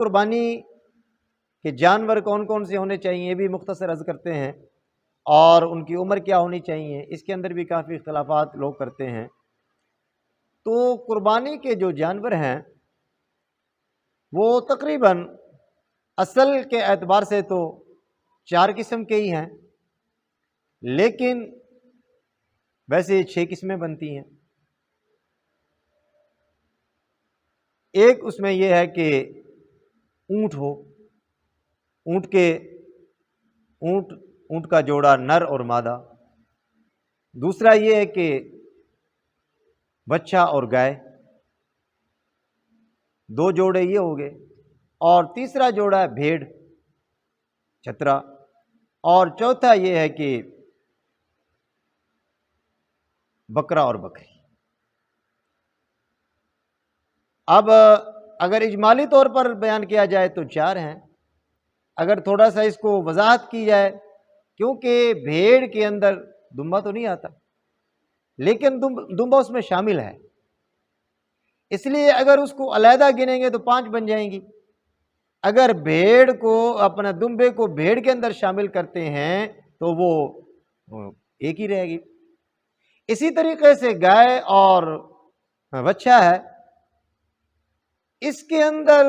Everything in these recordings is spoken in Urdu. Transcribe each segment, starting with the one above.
قربانی کے جانور کون کون سے ہونے چاہیے یہ بھی مختصر عرض کرتے ہیں، اور ان کی عمر کیا ہونی چاہیے اس کے اندر بھی کافی اختلافات لوگ کرتے ہیں۔ تو قربانی کے جو جانور ہیں وہ تقریباً اصل کے اعتبار سے تو 4 قسم کے ہی ہیں، لیکن ویسے 6 قسمیں بنتی ہیں۔ ایک اس میں یہ ہے کہ اونٹ ہو، اونٹ کا جوڑا نر اور مادہ۔ دوسرا یہ ہے کہ بچہ اور گائے، 2 جوڑے یہ ہو گئے۔ اور تیسرا جوڑا ہے بھیڑ چھترا، اور چوتھا یہ ہے کہ بکرا اور بکری۔ اب اگر اجمالی طور پر بیان کیا جائے تو 4 ہیں، اگر تھوڑا سا اس کو وضاحت کی جائے، کیونکہ بھیڑ کے اندر دمبا تو نہیں آتا، لیکن دمبا اس میں شامل ہے، اس لیے اگر اس کو علیحدہ گنیں گے تو 5 بن جائیں گی۔ اگر بھیڑ کو اپنا دمبے کو بھیڑ کے اندر شامل کرتے ہیں تو وہ ایک ہی رہے گی۔ اسی طریقے سے گائے اور بچہ ہے، اس کے اندر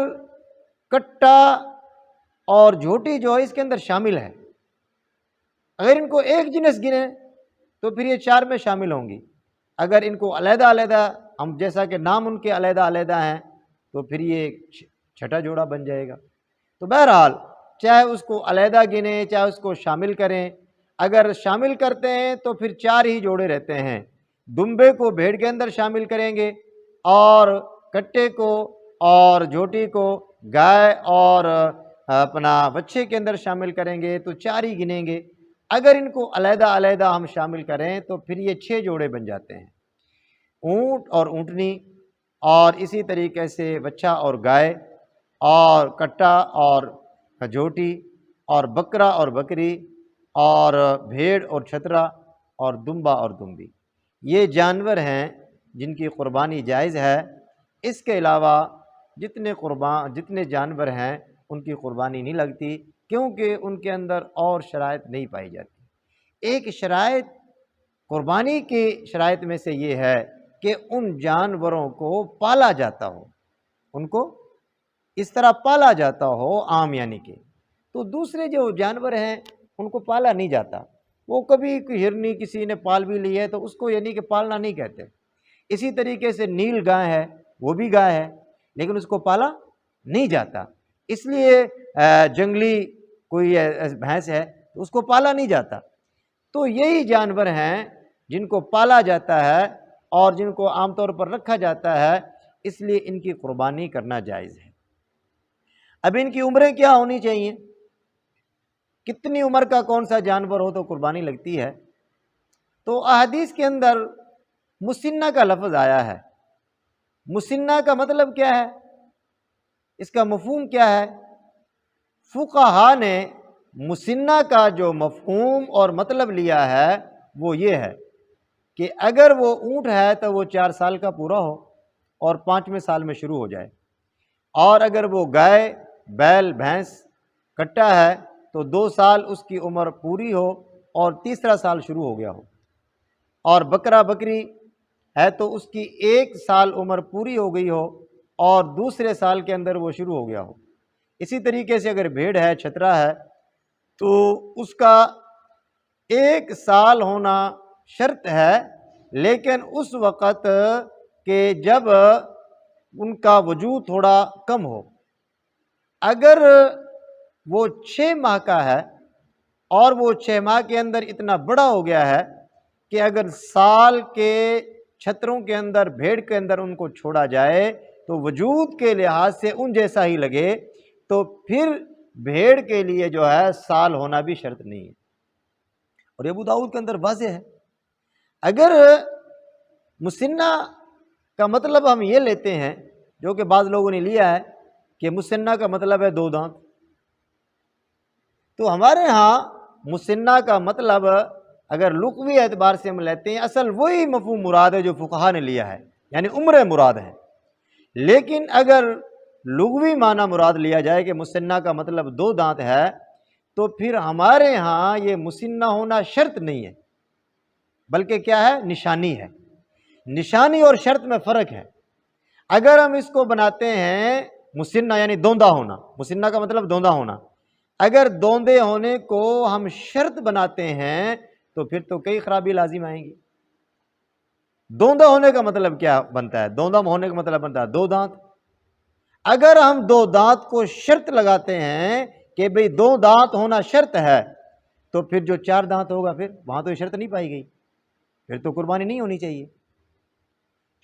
کٹا اور جھوٹی جو ہے اس کے اندر شامل ہے۔ اگر ان کو ایک جنس گنے تو پھر یہ 4 میں شامل ہوں گی، اگر ان کو علیحدہ علیحدہ ہم جیسا کہ نام ان کے علیحدہ علیحدہ ہیں تو پھر یہ 6ٹھا جوڑا بن جائے گا۔ تو بہرحال چاہے اس کو علیحدہ گنیں چاہے اس کو شامل کریں، اگر شامل کرتے ہیں تو پھر 4 ہی جوڑے رہتے ہیں۔ دمبے کو بھیڑ کے اندر شامل کریں گے، اور کٹے کو اور جھوٹی کو گائے اور اپنا بچے کے اندر شامل کریں گے تو 4 ہی گنیں گے۔ اگر ان کو علیحدہ علیحدہ ہم شامل کریں تو پھر یہ 6 جوڑے بن جاتے ہیں، اونٹ اور اونٹنی، اور اسی طریقے سے بچہ اور گائے، اور کٹا اور کھجوٹی، اور بکرا اور بکری، اور بھیڑ اور چھترا، اور دمبا اور دمبی۔ یہ جانور ہیں جن کی قربانی جائز ہے۔ اس کے علاوہ جتنے جانور ہیں ان کی قربانی نہیں لگتی، کیونکہ ان کے اندر اور شرائط نہیں پائی جاتی۔ ایک شرائط قربانی کی شرائط میں سے یہ ہے کہ ان جانوروں کو پالا جاتا ہو، ان کو اس طرح پالا جاتا ہو عام، یعنی کہ تو دوسرے جو جانور ہیں ان کو پالا نہیں جاتا، وہ کبھی ہرنی کسی نے پال بھی لی ہے تو اس کو یعنی کہ پالنا نہیں کہتے۔ اسی طریقے سے نیل گائے ہے، وہ بھی گائے ہے لیکن اس کو پالا نہیں جاتا، اس لیے جنگلی کوئی بھینس ہے تو اس کو پالا نہیں جاتا۔ تو یہی جانور ہیں جن کو پالا جاتا ہے اور جن کو عام طور پر رکھا جاتا ہے، اس لیے ان کی قربانی کرنا جائز ہے۔ اب ان کی عمریں کیا ہونی چاہیے، کتنی عمر کا کون سا جانور ہو تو قربانی لگتی ہے؟ تو احادیث کے اندر مسنہ کا لفظ آیا ہے۔ مسنہ کا مطلب کیا ہے، اس کا مفہوم کیا ہے؟ فقہا نے مسنہ کا جو مفہوم اور مطلب لیا ہے وہ یہ ہے کہ اگر وہ اونٹ ہے تو وہ 4 سال کا پورا ہو اور 5ویں سال میں شروع ہو جائے، اور اگر وہ گائے بیل بھینس کٹا ہے تو 2 سال اس کی عمر پوری ہو اور تیسرا سال شروع ہو گیا ہو، اور بکرا بکری ہے تو اس کی 1 سال عمر پوری ہو گئی ہو اور دوسرے سال کے اندر وہ شروع ہو گیا ہو۔ اسی طریقے سے اگر بھیڑ ہے چھترا ہے تو اس کا 1 سال ہونا شرط ہے، لیکن اس وقت کہ جب ان کا وجود تھوڑا کم ہو۔ اگر وہ 6 ماہ کا ہے اور وہ 6 ماہ کے اندر اتنا بڑا ہو گیا ہے کہ اگر سال کے چھتروں کے اندر بھیڑ کے اندر ان کو چھوڑا جائے تو وجود کے لحاظ سے ان جیسا ہی لگے، تو پھر بھیڑ کے لیے جو ہے سال ہونا بھی شرط نہیں ہے، اور ابو داؤد کے اندر واضح ہے۔ اگر مسنہ کا مطلب ہم یہ لیتے ہیں جو کہ بعض لوگوں نے لیا ہے کہ مسنہ کا مطلب ہے 2 دانت، تو ہمارے ہاں مسنہ کا مطلب اگر لغوی اعتبار سے ہم لیتے ہیں اصل وہی مفہوم مراد ہے جو فقہا نے لیا ہے، یعنی عمر مراد ہے۔ لیکن اگر لغوی معنی مراد لیا جائے کہ مسنہ کا مطلب 2 دانت ہے، تو پھر ہمارے ہاں یہ مسنہ ہونا شرط نہیں ہے، بلکہ کیا ہے؟ نشانی ہے۔ نشانی اور شرط میں فرق ہے۔ اگر ہم اس کو بناتے ہیں مسنہ یعنی دوندہ ہونا، مسنہ کا مطلب دوندہ ہونا، اگر دوندے ہونے کو ہم شرط بناتے ہیں تو پھر تو کئی خرابی لازم آئیں گی۔ دوندہ ہونے کا مطلب کیا بنتا ہے؟ دوندہ ہونے کا مطلب بنتا ہے 2 دانت۔ اگر ہم 2 دانت کو شرط لگاتے ہیں کہ بھئی 2 دانت ہونا شرط ہے، تو پھر جو 4 دانت ہوگا پھر وہاں تو یہ شرط نہیں پائی گئی، پھر تو قربانی نہیں ہونی چاہیے۔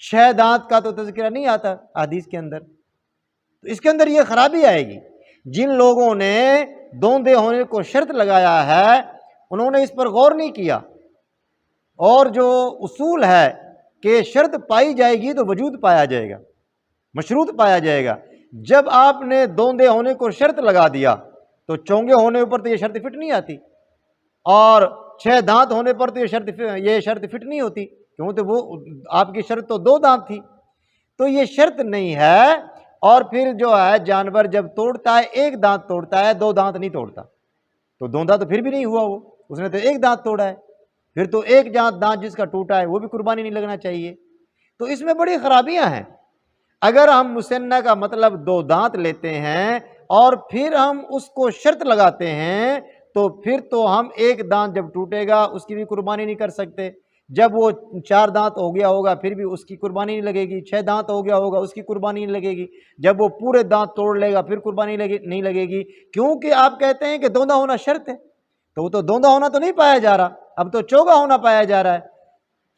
6 دانت کا تو تذکرہ نہیں آتا حدیث کے اندر، تو اس کے اندر یہ خرابی آئے گی۔ جن لوگوں نے دوندے ہونے کو شرط لگایا ہے انہوں نے اس پر غور نہیں کیا، اور جو اصول ہے کہ شرط پائی جائے گی تو وجود پایا جائے گا، مشروط پایا جائے گا۔ جب آپ نے دوندے ہونے کو شرط لگا دیا تو چونگے ہونے پر تو یہ شرط فٹ نہیں آتی، اور 6 دانت ہونے پر تو یہ شرط فٹ نہیں ہوتی، کیونکہ وہ آپ کی شرط تو 2 دانت تھی، تو یہ شرط نہیں ہے۔ اور پھر جو ہے جانور جب توڑتا ہے 1 دانت توڑتا ہے، 2 دانت نہیں توڑتا، تو دوندہ تو پھر بھی نہیں ہوا، وہ اس نے تو 1 دانت توڑا ہے، پھر تو 1 دانت جس کا ٹوٹا ہے وہ بھی قربانی نہیں لگنا چاہیے۔ تو اس میں بڑی خرابیاں ہیں۔ اگر ہم مسنہ کا مطلب 2 دانت لیتے ہیں اور پھر ہم اس کو شرط لگاتے ہیں تو پھر تو ہم 1 دانت جب ٹوٹے گا اس کی بھی قربانی نہیں کر سکتے، جب وہ 4 دانت ہو گیا ہوگا پھر بھی اس کی قربانی نہیں لگے گی، 6 دانت ہو گیا ہوگا اس کی قربانی نہیں لگے گی، جب وہ پورے دانت توڑ لے گا پھر قربانی نہیں لگے گی، کیونکہ آپ کہتے ہیں کہ دوندہ ہونا شرط ہے، تو وہ تو دوندہ ہونا تو نہیں پایا جا رہا، اب تو چوگا ہونا پایا جا رہا ہے،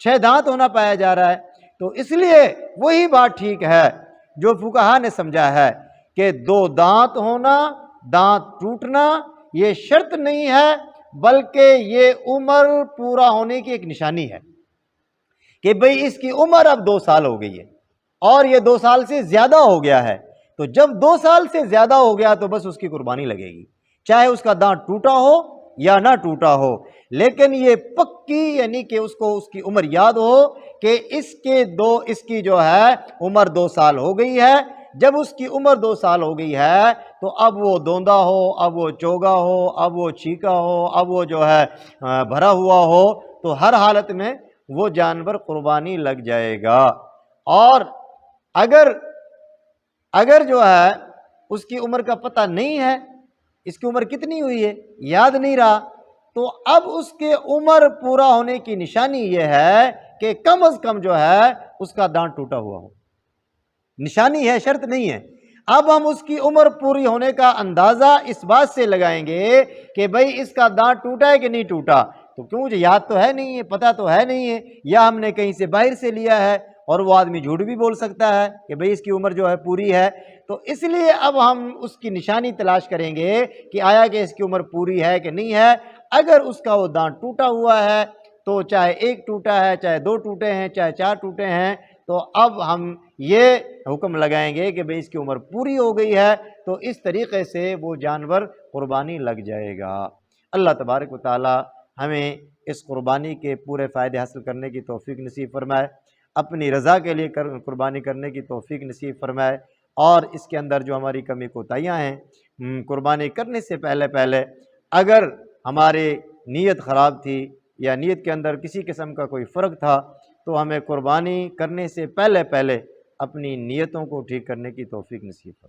6 دانت ہونا پایا جا رہا ہے۔ تو اس لیے وہی بات ٹھیک ہے جو فقہا نے سمجھا ہے کہ 2 دانت ہونا، دانت ٹوٹنا یہ شرط نہیں ہے، بلکہ یہ عمر پورا ہونے کی ایک نشانی ہے کہ بھئی اس کی عمر اب 2 سال ہو گئی ہے اور یہ 2 سال سے زیادہ ہو گیا ہے، تو جب 2 سال سے زیادہ ہو گیا تو بس اس کی قربانی لگے گی، چاہے اس کا دانت ٹوٹا ہو یا نہ ٹوٹا ہو، لیکن یہ پکی یعنی کہ اس کو اس کی عمر یاد ہو کہ اس کی جو ہے عمر 2 سال ہو گئی ہے۔ جب اس کی عمر 2 سال ہو گئی ہے تو اب وہ دوندہ ہو، اب وہ چوگا ہو، اب وہ چھیکا ہو، اب وہ جو ہے بھرا ہوا ہو، تو ہر حالت میں وہ جانور قربانی لگ جائے گا۔ اور اگر جو ہے اس کی عمر کا پتہ نہیں ہے، اس کی عمر کتنی ہوئی ہے یاد نہیں رہا، تو اب اس کے عمر پورا ہونے کی نشانی یہ ہے کہ کم از کم جو ہے اس کا دانت ٹوٹا ہوا ہو، نشانی ہے، شرط نہیں ہے۔ اب ہم اس کی عمر پوری ہونے کا اندازہ اس بات سے لگائیں گے کہ بھئی اس کا دانت ٹوٹا ہے کہ نہیں ٹوٹا، تو کیوں مجھے یاد تو ہے نہیں ہے، پتہ تو ہے نہیں ہے، یا ہم نے کہیں سے باہر سے لیا ہے، اور وہ آدمی جھوٹ بھی بول سکتا ہے کہ بھئی اس کی عمر جو ہے پوری ہے، تو اس لیے اب ہم اس کی نشانی تلاش کریں گے کہ آیا کہ اس کی عمر پوری ہے کہ نہیں ہے۔ اگر اس کا وہ دانت ٹوٹا ہوا ہے تو چاہے 1 ٹوٹا ہے، چاہے 2 ٹوٹے ہیں، چاہے 4 ٹوٹے ہیں، تو اب ہم یہ حکم لگائیں گے کہ بھئی اس کی عمر پوری ہو گئی ہے، تو اس طریقے سے وہ جانور قربانی لگ جائے گا۔ اللہ تبارک و تعالی ہمیں اس قربانی کے پورے فائدے حاصل کرنے کی توفیق نصیب فرمائے، اپنی رضا کے لیے قربانی کرنے کی توفیق نصیب فرمائے، اور اس کے اندر جو ہماری کمی کوتاہیاں ہیں قربانی کرنے سے پہلے اگر ہماری نیت خراب تھی یا نیت کے اندر کسی قسم کا کوئی فرق تھا تو ہمیں قربانی کرنے سے پہلے اپنی نیتوں کو ٹھیک کرنے کی توفیق نصیب فرمائے۔